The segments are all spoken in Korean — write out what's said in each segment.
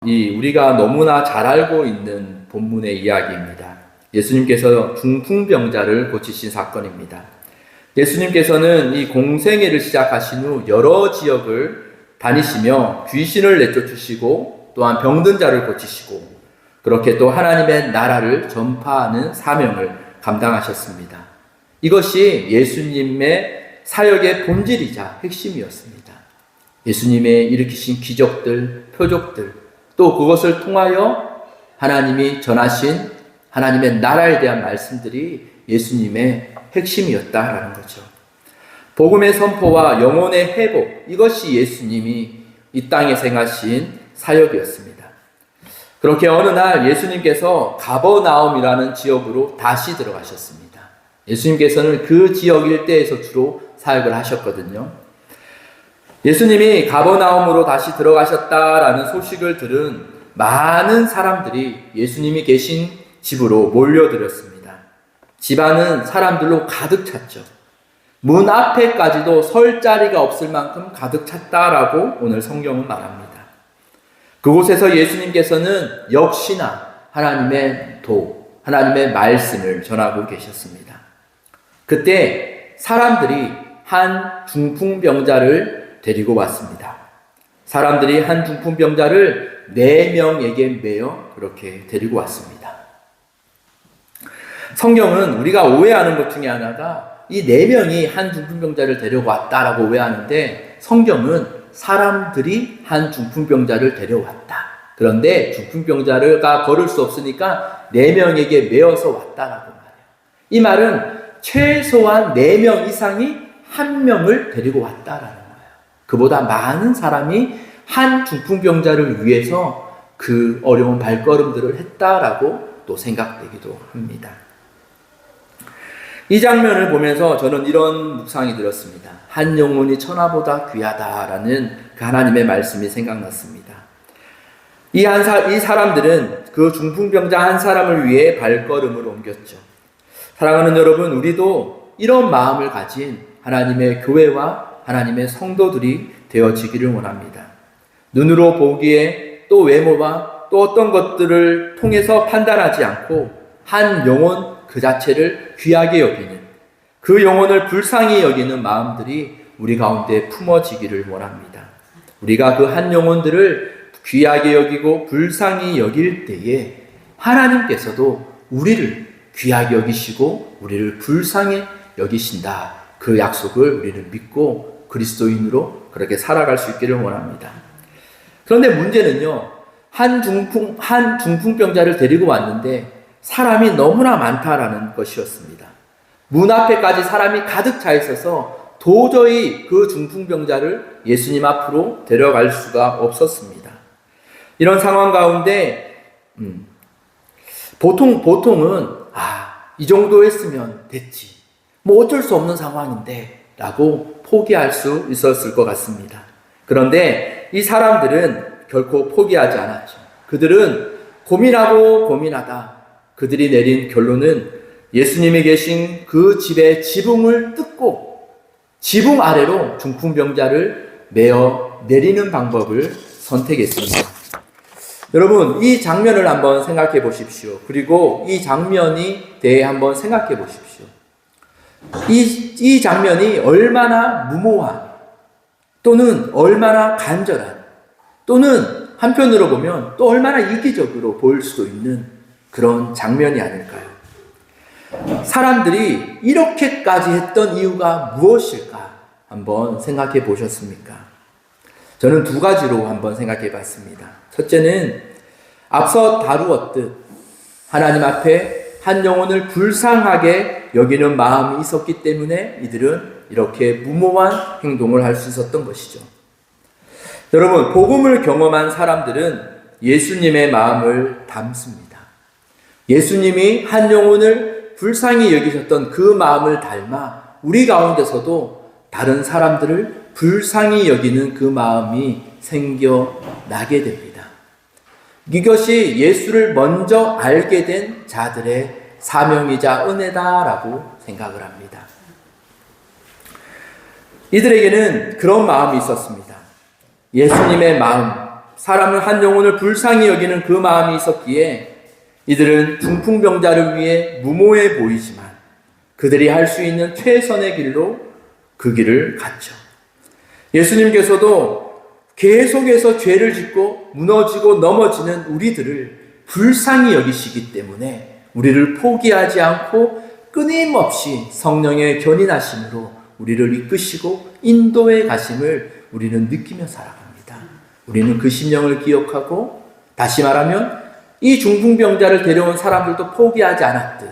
우리가 너무나 잘 알고 있는 본문의 이야기입니다. 예수님께서 중풍병자를 고치신 사건입니다. 예수님께서는 이 공생애를 시작하신 후 여러 지역을 다니시며 귀신을 내쫓으시고 또한 병든 자를 고치시고 그렇게 또 하나님의 나라를 전파하는 사명을 감당하셨습니다. 이것이 예수님의 사역의 본질이자 핵심이었습니다. 예수님의 일으키신 기적들, 표적들, 또 그것을 통하여 하나님이 전하신 하나님의 나라에 대한 말씀들이 예수님의 핵심이었다라는 거죠. 복음의 선포와 영혼의 회복, 이것이 예수님이 이 땅에 행하신 사역이었습니다. 그렇게 어느 날 예수님께서 가버나움이라는 지역으로 다시 들어가셨습니다. 예수님께서는 그 지역 일대에서 주로 사역을 하셨거든요. 예수님이 가버나움으로 다시 들어가셨다라는 소식을 들은 많은 사람들이 예수님이 계신 집으로 몰려들었습니다. 집안은 사람들로 가득 찼죠. 문 앞에까지도 설 자리가 없을 만큼 가득 찼다라고 오늘 성경은 말합니다. 그곳에서 예수님께서는 역시나 하나님의 하나님의 말씀을 전하고 계셨습니다. 그때 사람들이 한 중풍병자를 데리고 왔습니다. 사람들이 한 중풍병자를 4명에게 매어 그렇게 데리고 왔습니다. 성경은 우리가 오해하는 것 중에 하나가 이 4명이 한 중풍병자를 데려왔다라고 오해하는데, 성경은 사람들이 한 중풍병자를 데려왔다. 그런데 중풍병자가 걸을 수 없으니까 4명에게 매어서 왔다라고 말해요. 이 말은 최소한 4명 이상이 한 명을 데리고 왔다라는 거예요. 그보다 많은 사람이 한 중풍병자를 위해서 그 어려운 발걸음들을 했다라고 또 생각되기도 합니다. 이 장면을 보면서 저는 이런 묵상이 들었습니다. 한 영혼이 천하보다 귀하다라는 그 하나님의 말씀이 생각났습니다. 이 사람들은 그 중풍병자 한 사람을 위해 발걸음을 옮겼죠. 사랑하는 여러분, 우리도 이런 마음을 가진 하나님의 교회와 하나님의 성도들이 되어지기를 원합니다. 눈으로 보기에 또 외모와 또 어떤 것들을 통해서 판단하지 않고 한 영혼 그 자체를 귀하게 여기는, 그 영혼을 불쌍히 여기는 마음들이 우리 가운데 품어지기를 원합니다. 우리가 그 한 영혼들을 귀하게 여기고 불쌍히 여길 때에 하나님께서도 우리를 귀하게 여기시고 우리를 불쌍히 여기신다. 그 약속을 우리는 믿고 그리스도인으로 그렇게 살아갈 수 있기를 원합니다. 그런데 문제는요, 한 중풍병자를 데리고 왔는데 사람이 너무나 많다라는 것이었습니다. 문 앞에까지 사람이 가득 차 있어서 도저히 그 중풍병자를 예수님 앞으로 데려갈 수가 없었습니다. 이런 상황 가운데 보통은 이 정도 했으면 됐지, 뭐 어쩔 수 없는 상황인데 라고 포기할 수 있었을 것 같습니다. 그런데 이 사람들은 결코 포기하지 않았죠. 그들은 고민하다 그들이 내린 결론은 예수님이 계신 그 집의 지붕을 뜯고 지붕 아래로 중풍병자를 메어 내리는 방법을 선택했습니다. 여러분, 이 장면을 한번 생각해 보십시오. 그리고 이 장면이 대해 한번 생각해 보십시오. 이 장면이 얼마나 무모한, 또는 얼마나 간절한, 또는 한편으로 보면 또 얼마나 이기적으로 보일 수도 있는 그런 장면이 아닐까요? 사람들이 이렇게까지 했던 이유가 무엇일까 한번 생각해 보셨습니까? 저는 2가지로 한번 생각해 봤습니다. 첫째는 앞서 다루었듯 하나님 앞에 한 영혼을 불쌍하게 여기는 마음이 있었기 때문에 이들은 이렇게 무모한 행동을 할 수 있었던 것이죠. 여러분, 복음을 경험한 사람들은 예수님의 마음을 담습니다. 예수님이 한 영혼을 불쌍히 여기셨던 그 마음을 닮아 우리 가운데서도 다른 사람들을 불쌍히 여기는 그 마음이 생겨나게 됩니다. 이것이 예수를 먼저 알게 된 자들의 사명이자 은혜다라고 생각을 합니다. 이들에게는 그런 마음이 있었습니다. 예수님의 마음, 사람은 한 영혼을 불쌍히 여기는 그 마음이 있었기에 이들은 중풍병자를 위해 무모해 보이지만 그들이 할 수 있는 최선의 길로 그 길을 갔죠. 예수님께서도 계속해서 죄를 짓고 무너지고 넘어지는 우리들을 불쌍히 여기시기 때문에 우리를 포기하지 않고 끊임없이 성령의 견인하심으로 우리를 이끄시고 인도해 가심을 우리는 느끼며 살아갑니다. 우리는 그 심령을 기억하고, 다시 말하면 이 중풍병자를 데려온 사람들도 포기하지 않았듯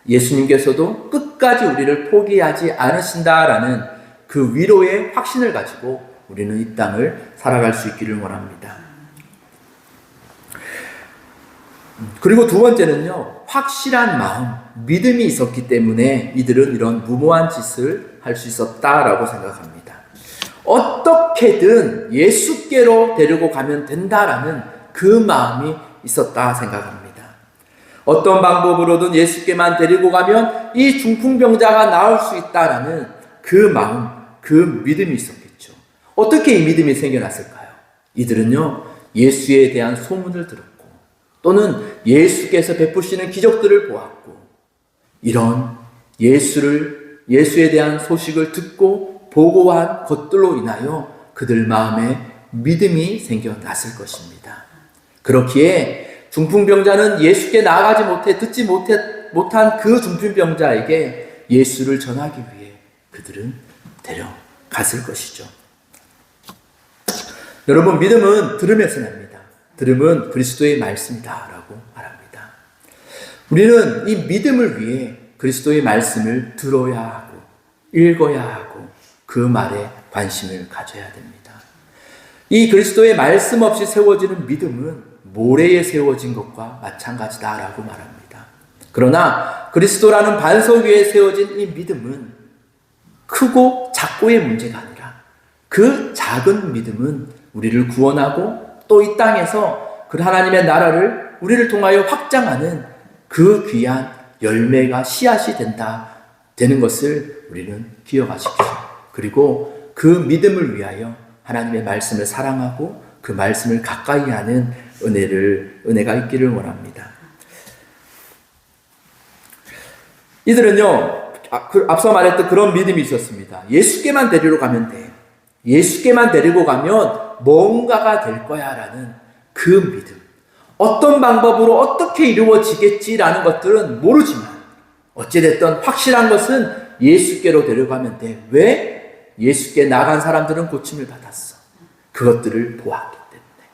예수님께서도 끝까지 우리를 포기하지 않으신다라는 그 위로의 확신을 가지고 우리는 이 땅을 살아갈 수 있기를 원합니다. 그리고 두 번째는요, 확실한 마음, 믿음이 있었기 때문에 이들은 이런 무모한 짓을 할 수 있었다라고 생각합니다. 어떻게든 예수께로 데리고 가면 된다라는 그 마음이 있었다 생각합니다. 어떤 방법으로든 예수께만 데리고 가면 이 중풍병자가 나을 수 있다라는 그 마음, 그 믿음이 있었겠죠. 어떻게 이 믿음이 생겨났을까요? 이들은요, 예수에 대한 소문을 들었고 또는 예수께서 베푸시는 기적들을 보았고, 이런 예수에 대한 소식을 듣고 보고한 것들로 인하여 그들 마음에 믿음이 생겨났을 것입니다. 그렇기에 중풍병자는 예수께 나아가지 못해 듣지 못한 그 중풍병자에게 예수를 전하기 위해 그들은 데려갔을 것이죠. 여러분, 믿음은 들음에서 납니다. 들음은 그리스도의 말씀이다라고 말합니다. 우리는 이 믿음을 위해 그리스도의 말씀을 들어야 하고 읽어야 하고 그 말에 관심을 가져야 됩니다. 이 그리스도의 말씀 없이 세워지는 믿음은 모래에 세워진 것과 마찬가지다라고 말합니다. 그러나 그리스도라는 반석 위에 세워진 이 믿음은 크고 작고의 문제가 아니라 그 작은 믿음은 우리를 구원하고 또 이 땅에서 그 하나님의 나라를 우리를 통하여 확장하는 그 귀한 열매가 씨앗이 되는 것을 우리는 기억하십시오. 그리고 그 믿음을 위하여 하나님의 말씀을 사랑하고 그 말씀을 가까이 하는 은혜가 있기를 원합니다. 이들은요, 앞서 말했던 그런 믿음이 있었습니다. 예수께만 데리러 가면 돼. 예수께만 데리고 가면 뭔가가 될 거야 라는 그 믿음. 어떤 방법으로 어떻게 이루어지겠지라는 것들은 모르지만 어찌됐든 확실한 것은 예수께로 데려가면 돼. 왜? 예수께 나간 사람들은 고침을 받았어. 그것들을 보았기 때문에.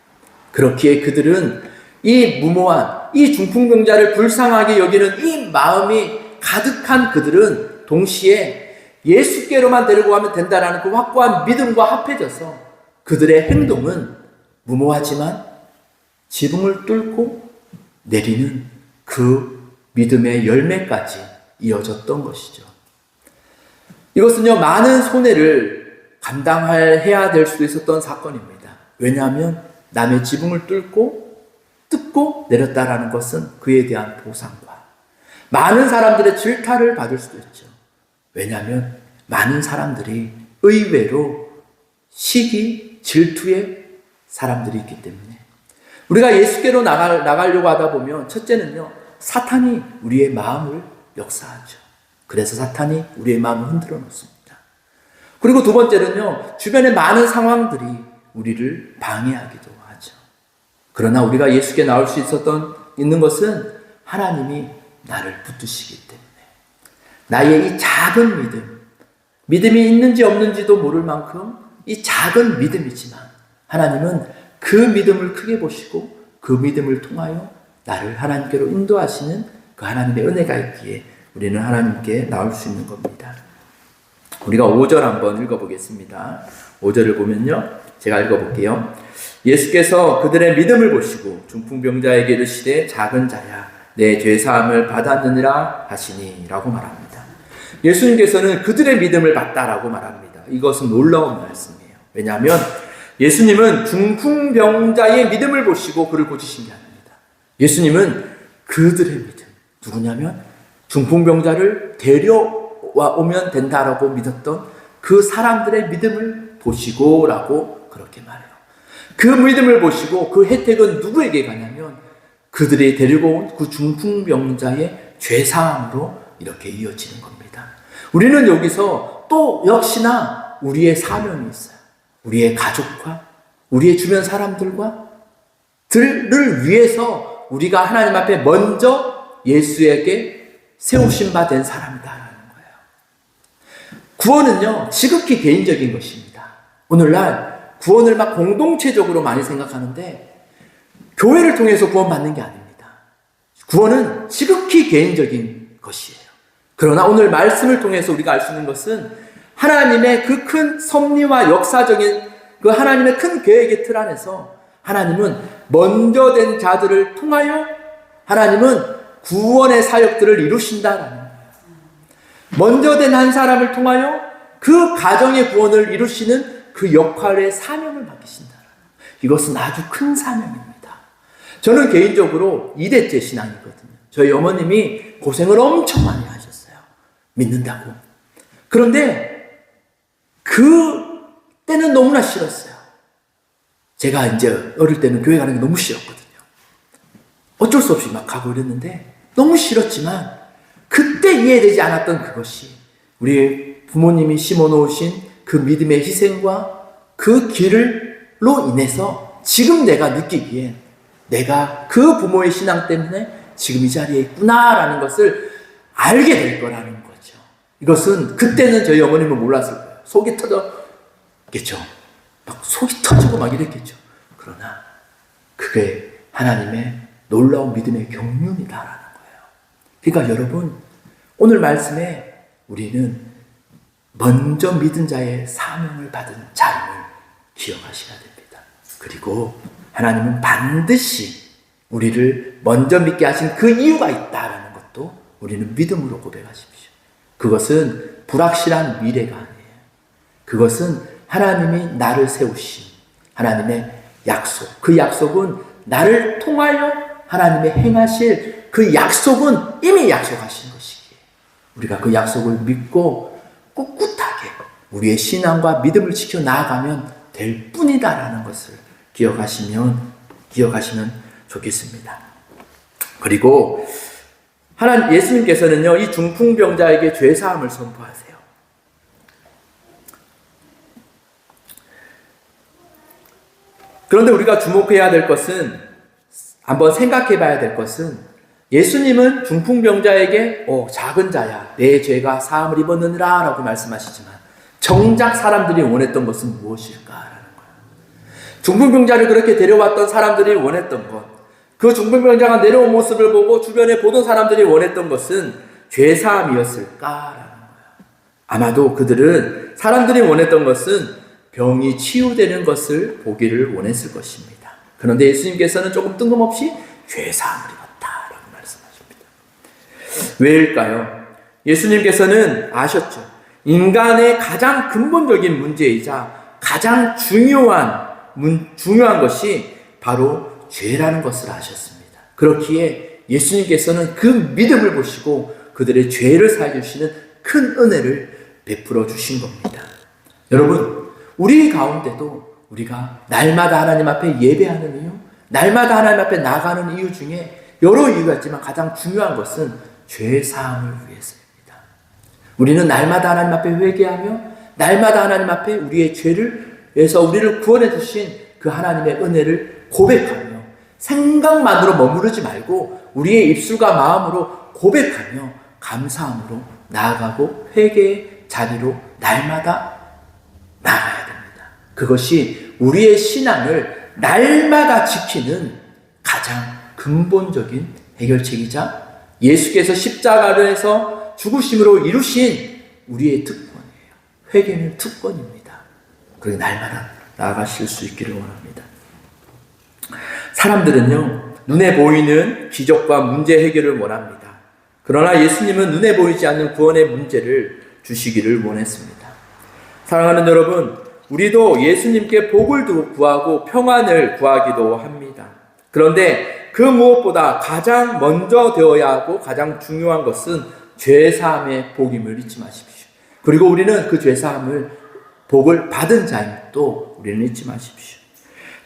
그렇기에 그들은 이 무모한, 이 중풍병자를 불쌍하게 여기는 이 마음이 가득한 그들은 동시에 예수께로만 데리고 가면 된다라는 그 확고한 믿음과 합해져서 그들의 행동은 무모하지만 지붕을 뚫고 내리는 그 믿음의 열매까지 이어졌던 것이죠. 이것은요, 많은 손해를 감당해야 될 수도 있었던 사건입니다. 왜냐하면 남의 지붕을 뜯고 내렸다라는 것은 그에 대한 보상과 많은 사람들의 질타를 받을 수도 있죠. 왜냐하면 많은 사람들이 의외로 시기, 질투의 사람들이 있기 때문에. 우리가 예수께로 나가려고 하다 보면 첫째는요, 사탄이 우리의 마음을 역사하죠. 그래서 사탄이 우리의 마음을 흔들어 놓습니다. 그리고 두 번째는요, 주변의 많은 상황들이 우리를 방해하기도 하죠. 그러나 우리가 예수께 나올 수 있는 것은 하나님이 나를 붙드시기 때문에. 나의 이 작은 믿음이 있는지 없는지도 모를 만큼 이 작은 믿음이지만 하나님은 그 믿음을 크게 보시고 그 믿음을 통하여 나를 하나님께로 인도하시는 그 하나님의 은혜가 있기에 우리는 하나님께 나올 수 있는 겁니다. 우리가 5절 한번 읽어보겠습니다. 5절을 보면요, 제가 읽어볼게요. 예수께서 그들의 믿음을 보시고 중풍병자에게 이르시되 작은 자야 내 죄사함을 받았느니라 하시니 라고 말합니다. 예수님께서는 그들의 믿음을 봤다라고 말합니다. 이것은 놀라운 말씀이에요. 왜냐하면 예수님은 중풍병자의 믿음을 보시고 그를 고치신 게 아닙니다. 예수님은 그들의 믿음, 누구냐면 중풍병자를 데려오면 된다라고 믿었던 그 사람들의 믿음을 보시고라고 그렇게 말해요. 그 믿음을 보시고 그 혜택은 누구에게 가냐면 그들이 데리고 온 그 중풍병자의 죄사함으로 이렇게 이어지는 겁니다. 우리는 여기서 또 역시나 우리의 사명이 있어요. 우리의 가족과 우리의 주변 사람들과 들을 위해서 우리가 하나님 앞에 먼저 예수에게 세우신 바 된 사람이다라는 거예요. 구원은요, 지극히 개인적인 것입니다. 오늘날 구원을 막 공동체적으로 많이 생각하는데 교회를 통해서 구원받는 게 아닙니다. 구원은 지극히 개인적인 것이에요. 그러나 오늘 말씀을 통해서 우리가 알 수 있는 것은 하나님의 그 큰 섭리와 역사적인 그 하나님의 큰 계획의 틀 안에서 하나님은 먼저 된 자들을 통하여 하나님은 구원의 사역들을 이루신다라는 거예요. 먼저 된 한 사람을 통하여 그 가정의 구원을 이루시는 그 역할의 사명을 맡기신다라는 거예요. 이것은 아주 큰 사명입니다. 저는 개인적으로 2대째 신앙이거든요. 저희 어머님이 고생을 엄청 많이 하셨어요. 믿는다고. 그런데 그 때는 너무나 싫었어요. 제가 이제 어릴 때는 교회 가는 게 너무 싫었거든요. 어쩔 수 없이 막 가고 이랬는데 너무 싫었지만 그때 이해되지 않았던 그것이 우리 부모님이 심어놓으신 그 믿음의 희생과 그 길로 인해서 지금 내가 느끼기에 내가 그 부모의 신앙 때문에 지금 이 자리에 있구나라는 것을 알게 될 거라는 거죠. 이것은 그때는 저희 어머님은 몰랐을 거예요. 속이 터졌겠죠. 막 속이 터지고 막 이랬겠죠. 그러나 그게 하나님의 놀라운 믿음의 경륜이다라는 거예요. 그러니까 여러분, 오늘 말씀에 우리는 먼저 믿은 자의 사명을 받은 자임을 기억하셔야 됩니다. 그리고 하나님은 반드시 우리를 먼저 믿게 하신 그 이유가 있다라는 것도 우리는 믿음으로 고백하십시오. 그것은 불확실한 미래가 아니에요. 그것은 하나님이 나를 세우신 하나님의 약속. 그 약속은 나를 통하여 하나님의 행하실 그 약속은 이미 약속하신 것이기에 우리가 그 약속을 믿고 꿋꿋하게 우리의 신앙과 믿음을 지켜 나아가면 될 뿐이다라는 것을 기억하시면 좋겠습니다. 그리고 예수님께서는요, 이 중풍병자에게 죄사함을 선포하세요. 그런데 우리가 주목해야 될 것은, 한번 생각해 봐야 될 것은, 예수님은 중풍병자에게 작은 자야, 내 죄가 사함을 입었느니라 라고 말씀하시지만 정작 사람들이 원했던 것은 무엇일까라는 거예요. 중풍병자를 그렇게 데려왔던 사람들이 원했던 것, 그 중풍병자가 내려온 모습을 보고 주변에 보던 사람들이 원했던 것은 죄사함이었을까라는 거예요. 아마도 그들은, 사람들이 원했던 것은 병이 치유되는 것을 보기를 원했을 것입니다. 그런데 예수님께서는 조금 뜬금없이 죄사함을 입었다라고 말씀하십니다. 왜일까요? 예수님께서는 아셨죠. 인간의 가장 근본적인 문제이자 가장 중요한 것이 바로 죄라는 것을 아셨습니다. 그렇기에 예수님께서는 그 믿음을 보시고 그들의 죄를 사해 주시는 큰 은혜를 베풀어 주신 겁니다. 여러분, 우리 가운데도 우리가 날마다 하나님 앞에 예배하는 이유, 날마다 하나님 앞에 나가는 이유 중에 여러 이유가 있지만 가장 중요한 것은 죄 사함을 위해서입니다. 우리는 날마다 하나님 앞에 회개하며 날마다 하나님 앞에 우리의 죄를에서 우리를 구원해 주신 그 하나님의 은혜를 고백하며 생각만으로 머무르지 말고 우리의 입술과 마음으로 고백하며 감사함으로 나아가고 회개의 자리로 날마다 나아가야 됩니다. 그것이 우리의 신앙을 날마다 지키는 가장 근본적인 해결책이자 예수께서 십자가에서 죽으심으로 이루신 우리의 특권이에요. 회개는 특권입니다. 그리고 날마다 나아가실 수 있기를 원합니다. 사람들은요, 눈에 보이는 기적과 문제 해결을 원합니다. 그러나 예수님은 눈에 보이지 않는 구원의 문제를 주시기를 원했습니다. 사랑하는 여러분, 우리도 예수님께 복을 구하고 평안을 구하기도 합니다. 그런데 그 무엇보다 가장 먼저 되어야 하고 가장 중요한 것은 죄사함의 복임을 잊지 마십시오. 그리고 우리는 그 죄사함을 복을 받은 자임도 우리는 잊지 마십시오.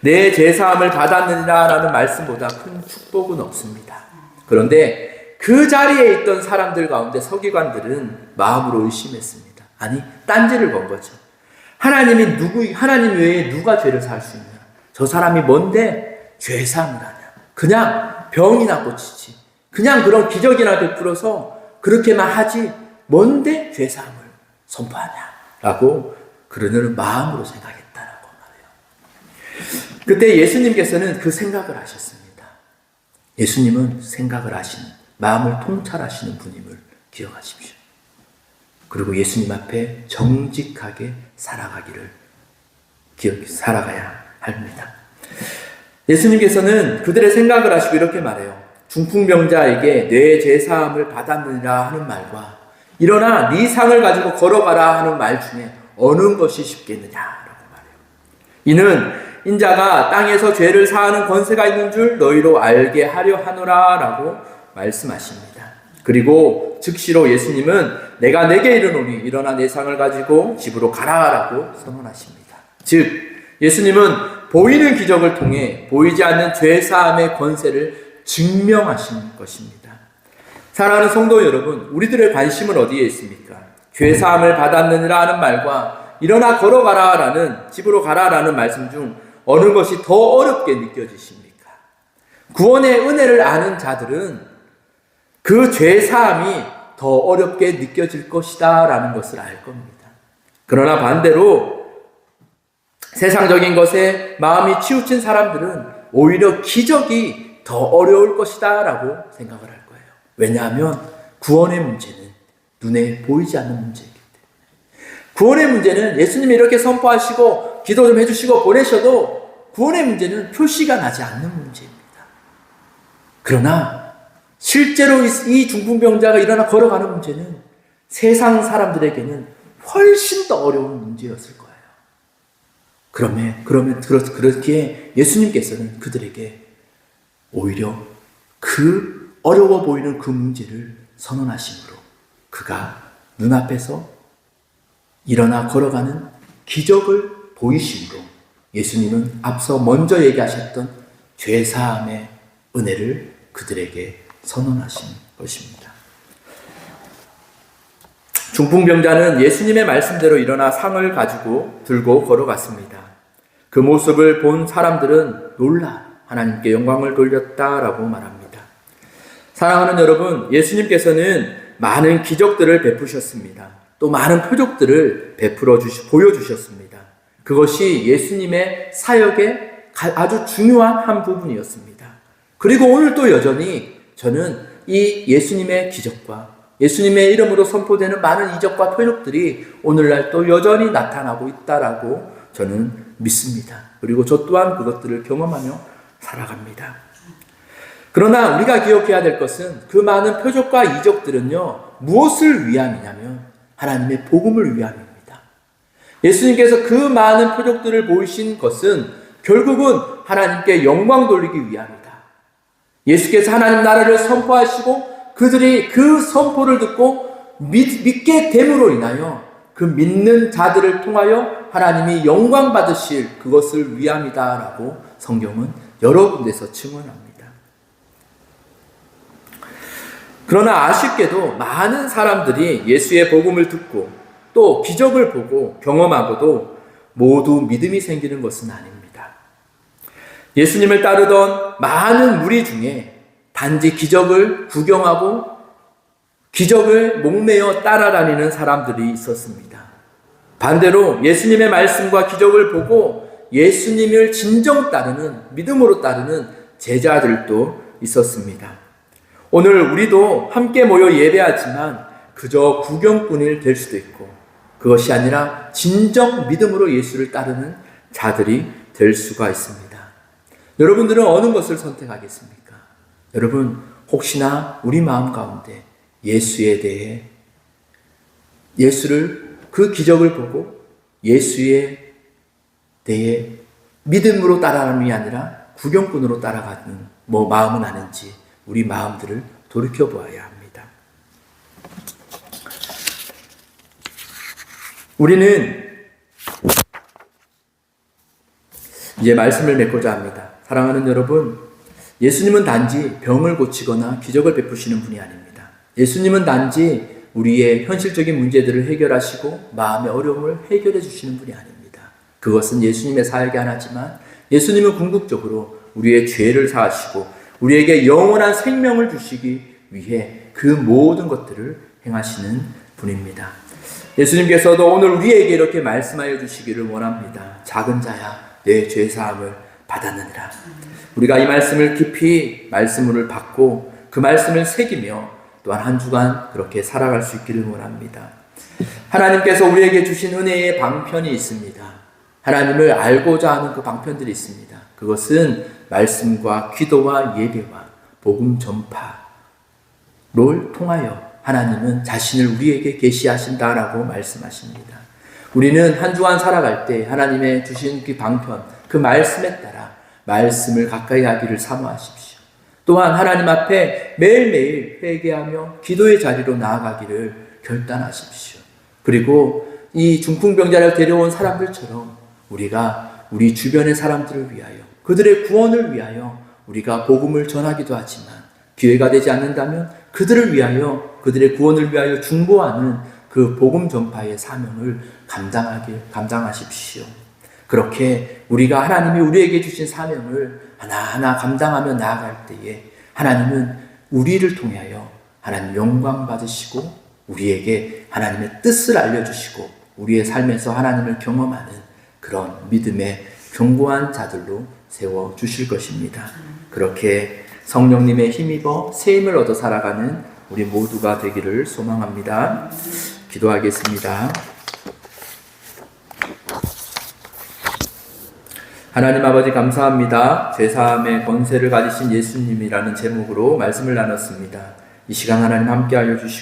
내 제사함을 받았느니라 라는 말씀보다 큰 축복은 없습니다. 그런데 그 자리에 있던 사람들 가운데 서기관들은 마음으로 의심했습니다. 아니, 딴지를 건 거죠. 하나님 외에 누가 죄를 사할 수 있냐? 저 사람이 뭔데 죄사함을 하냐? 그냥 병이나 고치지. 그냥 그런 기적이나 베풀어서 그렇게만 하지. 뭔데 죄사함을 선포하냐? 라고 그러는 마음으로 생각했다라고 말해요. 그때 예수님께서는 그 생각을 하셨습니다. 예수님은 생각을 하시는, 마음을 통찰하시는 분임을 기억하십시오. 그리고 예수님 앞에 정직하게 살아가야 합니다. 예수님께서는 그들의 생각을 하시고 이렇게 말해요. 중풍병자에게 뇌 제사함을 받았느니라 하는 말과 일어나 네 상을 가지고 걸어가라 하는 말 중에 어느 것이 쉽겠느냐라고 말해요. 이는 인자가 땅에서 죄를 사하는 권세가 있는 줄 너희로 알게 하려 하노라 라고 말씀하십니다. 그리고 즉시로 예수님은 내가 내게 이르노니 일어나 내 상을 가지고 집으로 가라 라고 선언하십니다. 즉 예수님은 보이는 기적을 통해 보이지 않는 죄사함의 권세를 증명하신 것입니다. 사랑하는 성도 여러분, 우리들의 관심은 어디에 있습니까? 죄사함을 받았느니라 하는 말과 일어나 걸어가라 라는, 집으로 가라 라는 말씀 중 어느 것이 더 어렵게 느껴지십니까? 구원의 은혜를 아는 자들은 그 죄사함이 더 어렵게 느껴질 것이다 라는 것을 알 겁니다. 그러나 반대로 세상적인 것에 마음이 치우친 사람들은 오히려 기적이 더 어려울 것이다 라고 생각을 할 거예요. 왜냐하면 구원의 문제는 눈에 보이지 않는 문제이기 때문에. 구원의 문제는 예수님이 이렇게 선포하시고 기도 좀 해주시고 보내셔도 구원의 문제는 표시가 나지 않는 문제입니다. 그러나 실제로 이 중풍병자가 일어나 걸어가는 문제는 세상 사람들에게는 훨씬 더 어려운 문제였을 거예요. 그렇기에 예수님께서는 그들에게 오히려 그 어려워 보이는 그 문제를 선언하심으로 그가 눈앞에서 일어나 걸어가는 기적을 보이심으로 예수님은 앞서 먼저 얘기하셨던 죄사함의 은혜를 그들에게 선언하신 것입니다. 중풍병자는 예수님의 말씀대로 일어나 상을 가지고 들고 걸어갔습니다. 그 모습을 본 사람들은 놀라 하나님께 영광을 돌렸다라고 말합니다. 사랑하는 여러분, 예수님께서는 많은 기적들을 베푸셨습니다. 또 많은 표적들을 보여주셨습니다. 그것이 예수님의 사역의 아주 중요한 한 부분이었습니다. 그리고 오늘 또 여전히 저는 이 예수님의 기적과 예수님의 이름으로 선포되는 많은 이적과 표적들이 오늘날 또 여전히 나타나고 있다라고 저는 믿습니다. 그리고 저 또한 그것들을 경험하며 살아갑니다. 그러나 우리가 기억해야 될 것은 그 많은 표적과 이적들은요, 무엇을 위함이냐면 하나님의 복음을 위함입니다. 예수님께서 그 많은 표적들을 보이신 것은 결국은 하나님께 영광 돌리기 위함이다. 예수께서 하나님 나라를 선포하시고 그들이 그 선포를 듣고 믿게 됨으로 인하여 그 믿는 자들을 통하여 하나님이 영광 받으실 그것을 위함이다라고 성경은 여러 군데서 증언합니다. 그러나 아쉽게도 많은 사람들이 예수의 복음을 듣고 또 기적을 보고 경험하고도 모두 믿음이 생기는 것은 아닙니다. 예수님을 따르던 많은 무리 중에 단지 기적을 구경하고 기적을 목매어 따라다니는 사람들이 있었습니다. 반대로 예수님의 말씀과 기적을 보고 예수님을 진정 따르는, 믿음으로 따르는 제자들도 있었습니다. 오늘 우리도 함께 모여 예배하지만 그저 구경꾼이 될 수도 있고 그것이 아니라 진정 믿음으로 예수를 따르는 자들이 될 수가 있습니다. 여러분들은 어느 것을 선택하겠습니까? 여러분, 혹시나 우리 마음 가운데 예수에 대해 예수를 그 기적을 보고 예수에 대해 믿음으로 따라가는 아니라 구경꾼으로 따라가는 마음은 아닌지 우리 마음들을 돌이켜보아야 합니다. 우리는 이제 말씀을 맺고자 합니다. 사랑하는 여러분, 예수님은 단지 병을 고치거나 기적을 베푸시는 분이 아닙니다. 예수님은 단지 우리의 현실적인 문제들을 해결하시고 마음의 어려움을 해결해 주시는 분이 아닙니다. 그것은 예수님의 사역이 하나지만 예수님은 궁극적으로 우리의 죄를 사하시고 우리에게 영원한 생명을 주시기 위해 그 모든 것들을 행하시는 분입니다. 예수님께서도 오늘 우리에게 이렇게 말씀하여 주시기를 원합니다. 작은 자야, 내 죄사함을 받았느니라. 우리가 이 말씀을 깊이 말씀을 받고 그 말씀을 새기며 또한 한 주간 그렇게 살아갈 수 있기를 원합니다. 하나님께서 우리에게 주신 은혜의 방편이 있습니다. 하나님을 알고자 하는 그 방편들이 있습니다. 그것은 말씀과 기도와 예배와 복음 전파를 통하여 하나님은 자신을 우리에게 계시하신다라고 말씀하십니다. 우리는 한 주간 살아갈 때 하나님의 주신 그 방편, 그 말씀에 따라 말씀을 가까이 하기를 사모하십시오. 또한 하나님 앞에 매일매일 회개하며 기도의 자리로 나아가기를 결단하십시오. 그리고 이 중풍병자를 데려온 사람들처럼 우리가 우리 주변의 사람들을 위하여 그들의 구원을 위하여 우리가 복음을 전하기도 하지만 기회가 되지 않는다면 그들을 위하여 그들의 구원을 위하여 중보하는 그 복음 전파의 사명을 감당하십시오. 그렇게 우리가 하나님이 우리에게 주신 사명을 하나하나 감당하며 나아갈 때에 하나님은 우리를 통하여 하나님 영광 받으시고 우리에게 하나님의 뜻을 알려주시고 우리의 삶에서 하나님을 경험하는 그런 믿음의 견고한 자들로 세워주실 것입니다. 그렇게 성령님의 힘입어 새 힘을 얻어 살아가는 우리 모두가 되기를 소망합니다. 기도하겠습니다. 하나님 아버지 감사합니다. 죄사함의 권세를 가지신 예수님이라는 제목으로 말씀을 나눴습니다. 이 시간 하나님 함께 하여 주시고